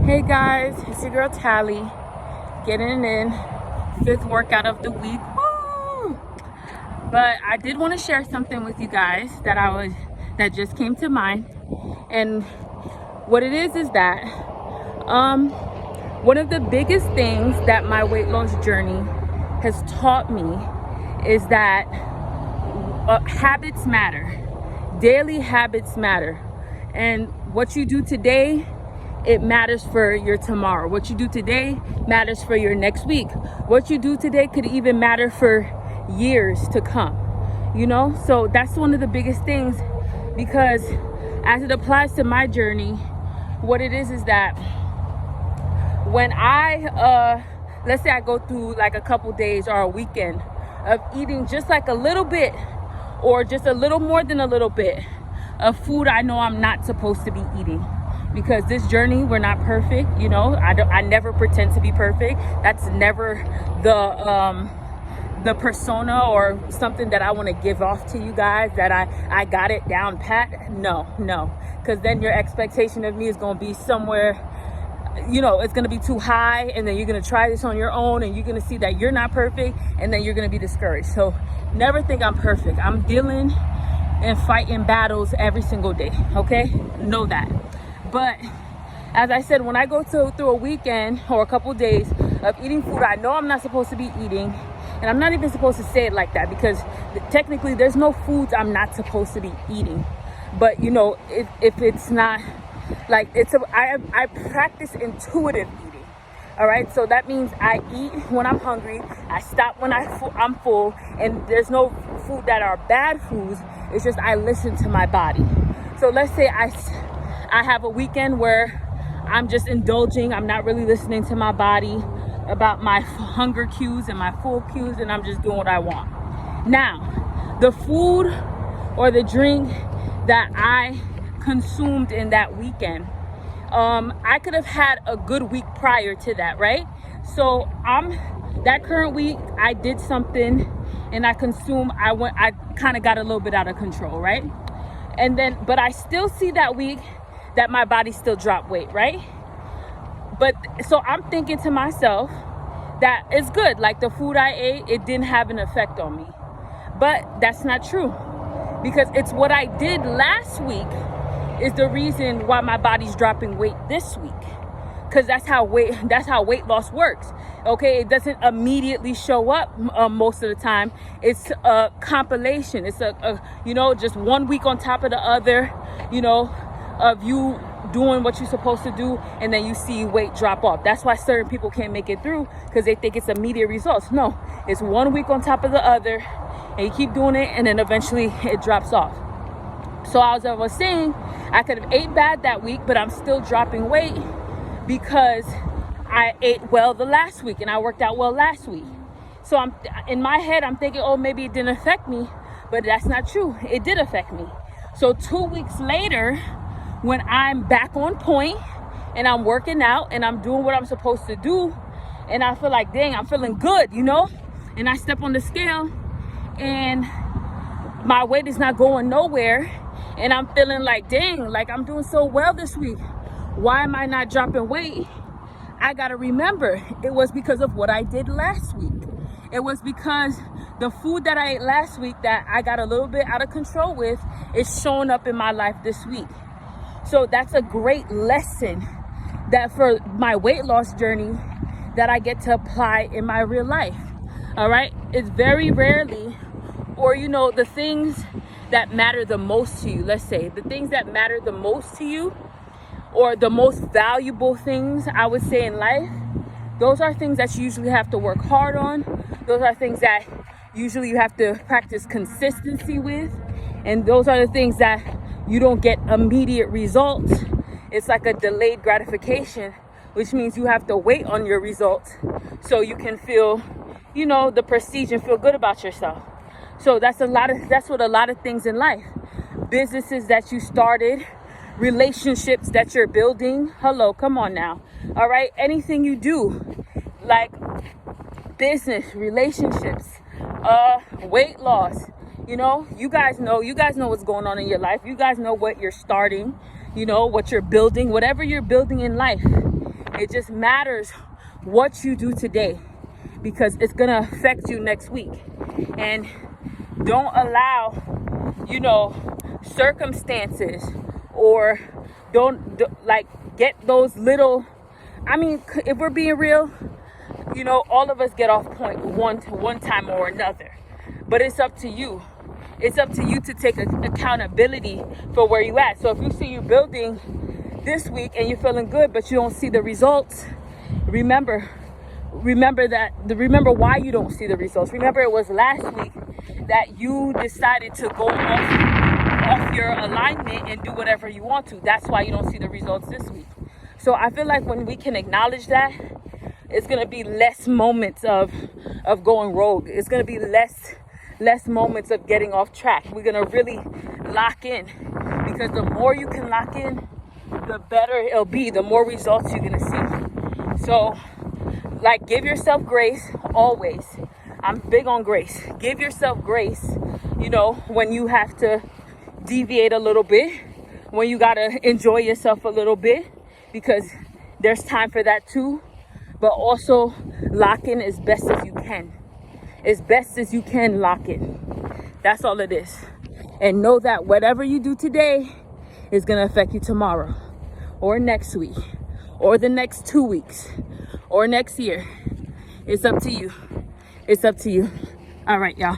Hey guys, it's your girl Tally, getting in fifth workout of the week. Woo! But I did want to share something with you guys that just came to mind, and what it is that one of the biggest things that my weight loss journey has taught me is that habits matter. Daily habits matter, and what you do today, it matters for your tomorrow. What you do today matters for your next week. What you do today could even matter for years to come, so that's one of the biggest things, because as it applies to my journey, what it is that when I let's say I go through like a couple days or a weekend of eating just like a little bit or just a little more than a little bit of food I know I'm not supposed to be eating, because this journey, we're not perfect. I never pretend to be perfect. That's never the persona or something that I want to give off to you guys, that I got it down pat. No, because then your expectation of me is going to be somewhere, it's going to be too high, and then you're going to try this on your own and you're going to see that you're not perfect, and then you're going to be discouraged. So never think I'm perfect. I'm dealing and fighting battles every single day, okay? Know that. But as I said, when I go through a weekend or a couple days of eating food I know I'm not supposed to be eating, and I'm not even supposed to say it like that, because technically there's no foods I'm not supposed to be eating. But if it's not like I practice intuitive eating. All right, so that means I eat when I'm hungry, I stop when I'm full, and there's no food that are bad foods. It's just I listen to my body. So let's say I have a weekend where I'm just indulging. I'm not really listening to my body about my hunger cues and my full cues, and I'm just doing what I want. Now, the food or the drink that I consumed in that weekend, I could have had a good week prior to that, right? So that current week, I did something and I consumed. I kind of got a little bit out of control, right? But I still see that week that my body still dropped weight, right? But so I'm thinking to myself that it's good. Like the food I ate, it didn't have an effect on me. But that's not true, because it's what I did last week is the reason why my body's dropping weight this week. Because that's how weight loss works. Okay, it doesn't immediately show up most of the time. It's a compilation. It's just 1 week on top of the other, of you doing what you're supposed to do, and then you see weight drop off. That's why certain people can't make it through, because they think it's immediate results. No, it's 1 week on top of the other, and you keep doing it, and then eventually it drops off. So as I was saying, I could have ate bad that week, but I'm still dropping weight because I ate well the last week and I worked out well last week. So in my head, I'm thinking, oh, maybe it didn't affect me, but that's not true. It did affect me. So 2 weeks later, when I'm back on point and I'm working out and I'm doing what I'm supposed to do, and I feel like, dang, I'm feeling good, and I step on the scale and my weight is not going nowhere, and I'm feeling like, dang, like I'm doing so well this week. Why am I not dropping weight? I gotta remember, it was because of what I did last week. It was because the food that I ate last week that I got a little bit out of control with is showing up in my life this week. So that's a great lesson that for my weight loss journey that I get to apply in my real life. All right, it's very rarely, or the things that matter the most to you, let's say the things that matter the most to you, or the most valuable things I would say in life, those are things that you usually have to work hard on. Those are things that usually you have to practice consistency with, and those are the things that you don't get immediate results. It's like a delayed gratification, which means you have to wait on your results so you can feel the prestige and feel good about yourself. So that's what a lot of things in life, businesses that you started, relationships that you're building. Hello, come on now. All right, anything you do, like business, relationships, weight loss, you guys know what's going on in your life. You guys know what you're starting, what you're building, whatever you're building in life. It just matters what you do today, because it's gonna affect you next week. And don't allow, circumstances, or don't like get those little, I mean, if we're being real, all of us get off point one time or another, but it's up to you. It's up to you to take accountability for where you at. So if you see you building this week and you're feeling good, but you don't see the results, remember why you don't see the results. Remember, it was last week that you decided to go off your alignment and do whatever you want to. That's why you don't see the results this week. So I feel like when we can acknowledge that, it's going to be less moments of going rogue. It's going to be less moments of getting off track. We're going to really lock in, because the more you can lock in, the better it'll be, the more results you're going to see. So, give yourself grace always. I'm big on grace. Give yourself grace, when you have to deviate a little bit, when you got to enjoy yourself a little bit, because there's time for that too. But also lock in as best as you can. As best as you can, lock in. That's all it is. And know that whatever you do today is going to affect you tomorrow, or next week, or the next 2 weeks, or next year. It's up to you. It's up to you. All right, y'all.